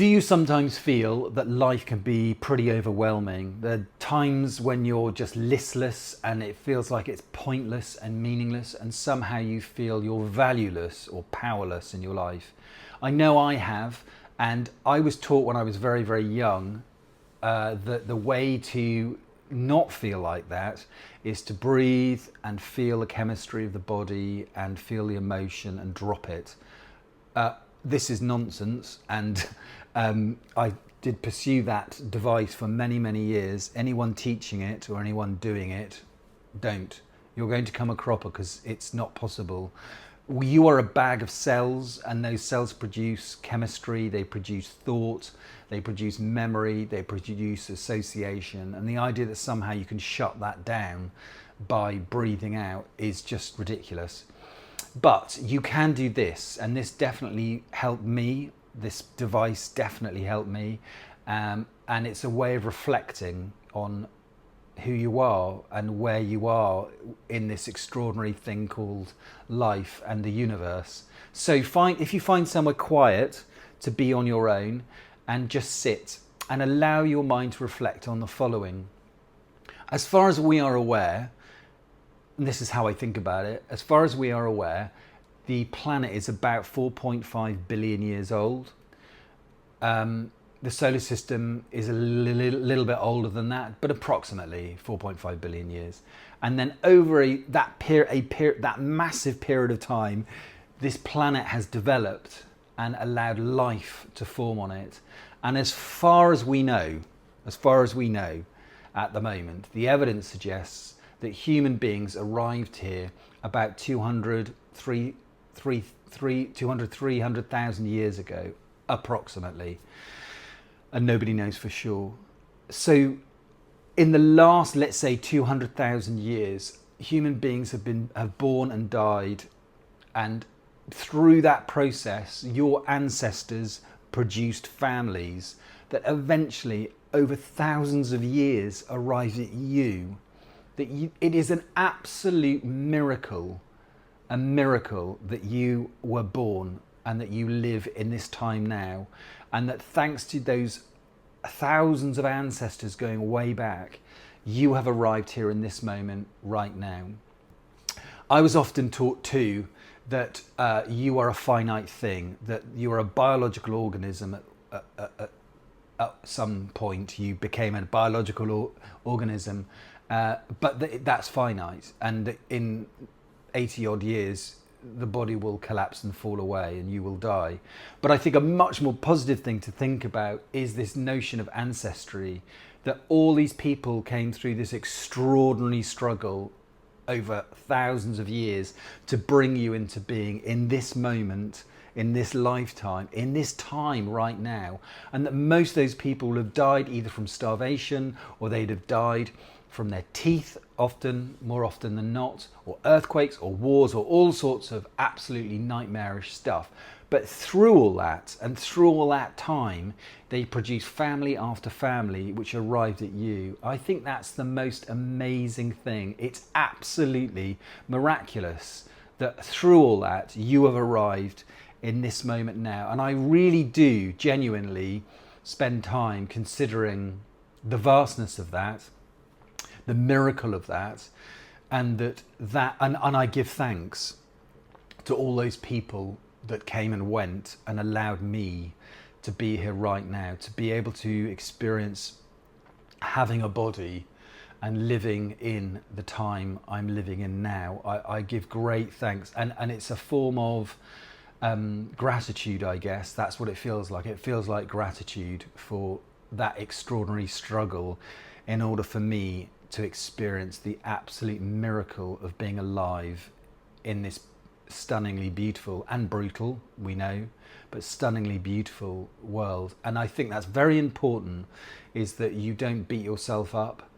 Do you sometimes feel that life can be pretty overwhelming? There are times when you're just listless and it feels like it's pointless and meaningless, and somehow you feel you're valueless or powerless in your life. I know I have, and I was taught when I was very, very young that the way to not feel like that is to breathe and feel the chemistry of the body and feel the emotion and drop it. This is nonsense, and I did pursue that device for many, many years. Anyone teaching it or anyone doing it, don't. You're going to come a cropper because it's not possible. You are a bag of cells, and those cells produce chemistry, they produce thought, they produce memory, they produce association, and the idea that somehow you can shut that down by breathing out is just ridiculous. But you can do this, and this definitely helped me. This device definitely helped me, and it's a way of reflecting on who you are and where you are in this extraordinary thing called life and the universe. So if you find somewhere quiet to be on your own and just sit and allow your mind to reflect on the following. As far as we are aware, and this is how I think about it, as far as we are aware, the planet is about 4.5 billion years old. The solar system is a little bit older than that, but approximately 4.5 billion years. And then over that massive period of time, this planet has developed and allowed life to form on it. And as far as we know at the moment, the evidence suggests that human beings arrived here about 300,000 years ago, approximately. And nobody knows for sure. So in the last, let's say, 200,000 years, human beings have born and died, and through that process, your ancestors produced families that eventually, over thousands of years, arrived at you. It is an absolute miracle, a miracle that you were born and that you live in this time now, and that thanks to those thousands of ancestors going way back, you have arrived here in this moment right now. I was often taught too that you are a finite thing, that you are a biological organism. At some point you became a biological organism, but that's finite, and in 80 odd years the body will collapse and fall away and you will die. But I think a much more positive thing to think about is this notion of ancestry, that all these people came through this extraordinary struggle over thousands of years to bring you into being in this moment, in this lifetime, in this time right now, and that most of those people will have died either from starvation, or they'd have died from their teeth, more often than not, or earthquakes or wars or all sorts of absolutely nightmarish stuff. But through all that, and through all that time, they produce family after family which arrived at you. I think that's the most amazing thing. It's absolutely miraculous that through all that you have arrived in this moment now. And I really do genuinely spend time considering the vastness of that, the miracle of that, and and I give thanks to all those people that came and went and allowed me to be here right now, to be able to experience having a body and living in the time I'm living in now. I give great thanks, and it's a form of gratitude, I guess. That's what it feels like. It feels like gratitude for that extraordinary struggle in order for me to experience the absolute miracle of being alive in this stunningly beautiful and brutal, we know, but stunningly beautiful world. And I think that's very important, is that you don't beat yourself up,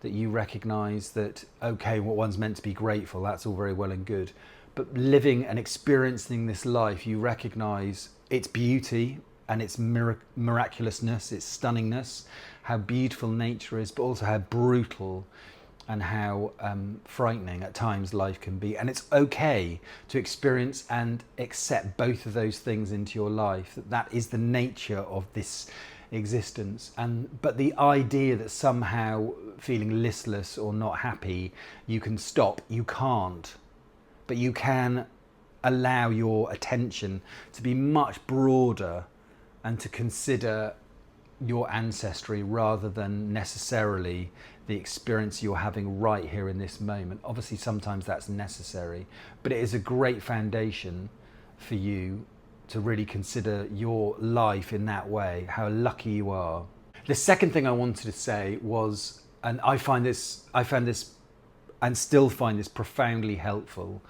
that you recognize that, okay, what one's meant to be grateful, that's all very well and good, but living and experiencing this life, you recognize its beauty and its miraculousness, its stunningness, how beautiful nature is, but also how brutal and how frightening at times life can be. And it's okay to experience and accept both of those things into your life. That is the nature of this existence. But the idea that somehow feeling listless or not happy, you can stop, you can't. But you can allow your attention to be much broader and to consider your ancestry rather than necessarily the experience you're having right here in this moment. Obviously, sometimes that's necessary, but it is a great foundation for you to really consider your life in that way, how lucky you are. The second thing I wanted to say was, and I found this and still find this profoundly helpful,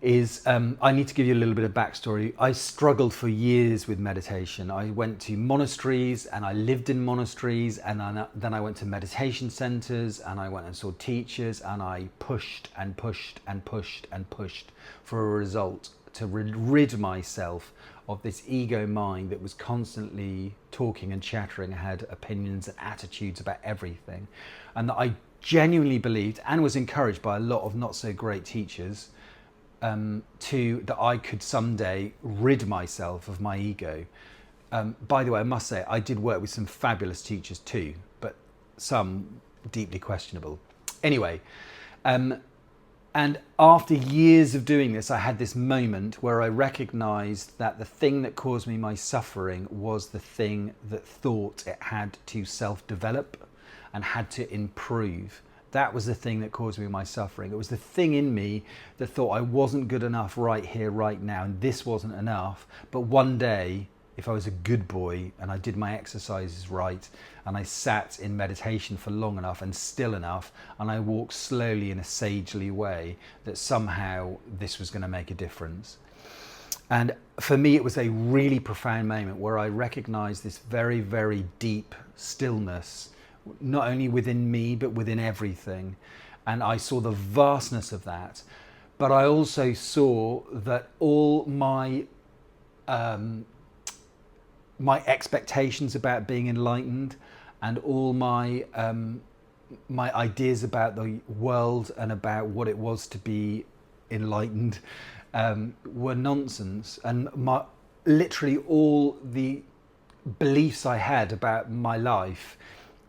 is I need to give you a little bit of backstory. I struggled for years with meditation. I went to monasteries and I lived in monasteries, and then I went to meditation centers and I went and saw teachers, and I pushed and pushed and pushed and pushed for a result to rid myself of this ego mind that was constantly talking and chattering, had opinions and attitudes about everything, and that I genuinely believed and was encouraged by a lot of not so great teachers that I could someday rid myself of my ego. By the way, I must say, I did work with some fabulous teachers too, but some deeply questionable. Anyway, and after years of doing this, I had this moment where I recognized that the thing that caused me my suffering was the thing that thought it had to self-develop and had to improve. That was the thing that caused me my suffering. It was the thing in me that thought I wasn't good enough right here, right now, and this wasn't enough. But one day, if I was a good boy and I did my exercises right, and I sat in meditation for long enough and still enough, and I walked slowly in a sagely way, that somehow this was going to make a difference. And for me, it was a really profound moment where I recognized this very, very deep stillness, not only within me, but within everything. And I saw the vastness of that. But I also saw that all my my expectations about being enlightened, and all my my ideas about the world and about what it was to be enlightened were nonsense. And literally all the beliefs I had about my life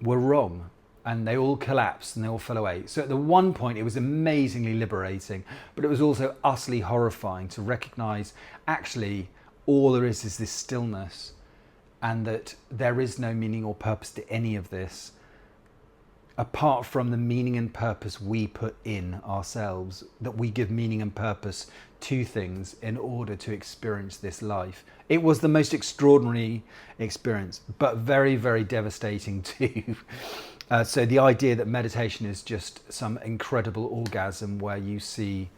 were wrong, and they all collapsed and they all fell away. So at the one point it was amazingly liberating, but it was also utterly horrifying to recognize actually all there is this stillness, and that there is no meaning or purpose to any of this apart from the meaning and purpose we put in ourselves, that we give meaning and purpose to things in order to experience this life. It was the most extraordinary experience, but very, very devastating too. So the idea that meditation is just some incredible orgasm where you see,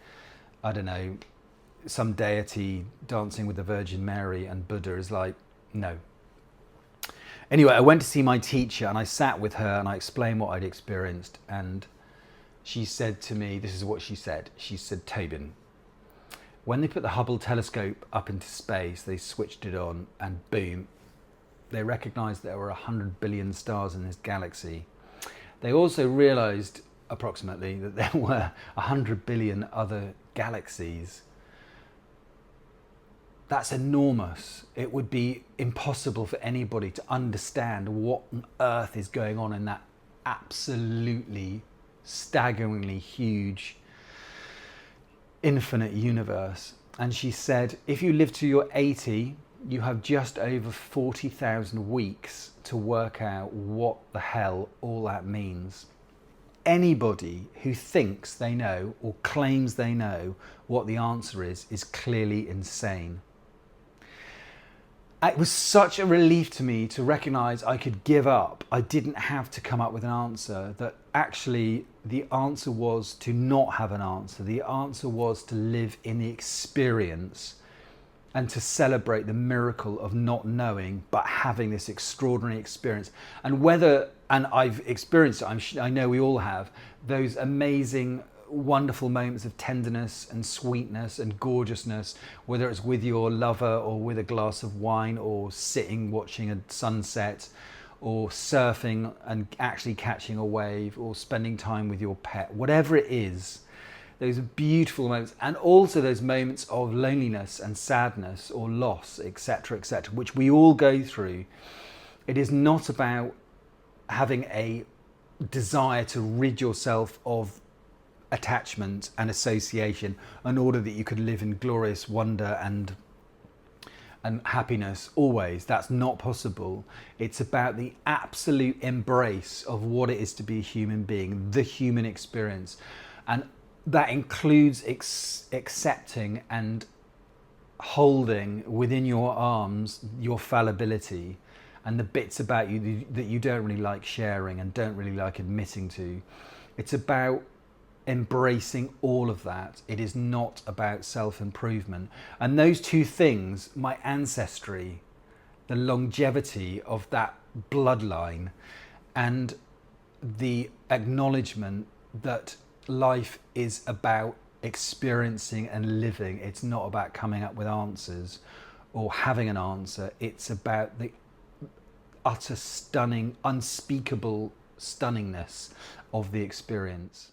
I don't know, some deity dancing with the Virgin Mary and Buddha is like, no. Anyway, I went to see my teacher and I sat with her and I explained what I'd experienced, and she said to me, this is what she said. She said, Tobyn, when they put the Hubble telescope up into space, they switched it on and boom, they recognized there were 100 billion stars in this galaxy. They also realized approximately that there were 100 billion other galaxies. That's enormous. It would be impossible for anybody to understand what on earth is going on in that absolutely staggeringly huge infinite universe. And she said, if you live to your 80, you have just over 40,000 weeks to work out what the hell all that means. Anybody who thinks they know or claims they know what the answer is clearly insane. It was such a relief to me to recognize I could give up. I didn't have to come up with an answer, that actually the answer was to not have an answer. The answer was to live in the experience and to celebrate the miracle of not knowing, but having this extraordinary experience. And I've experienced it, I know we all have, those amazing, wonderful moments of tenderness and sweetness and gorgeousness, whether it's with your lover or with a glass of wine or sitting watching a sunset or surfing and actually catching a wave, or spending time with your pet, whatever it is, those beautiful moments, and also those moments of loneliness and sadness or loss, etc., etc., which we all go through. It is not about having a desire to rid yourself of attachment and association in order that you could live in glorious wonder and happiness always. That's not possible. It's about the absolute embrace of what it is to be a human being, the human experience. And that includes accepting and holding within your arms your fallibility and the bits about you that you don't really like sharing and don't really like admitting to. It's about embracing all of that. It is not about self-improvement. And those two things, my ancestry, the longevity of that bloodline, and the acknowledgement that life is about experiencing and living. It's not about coming up with answers or having an answer. It's about the utter stunning, unspeakable stunningness of the experience.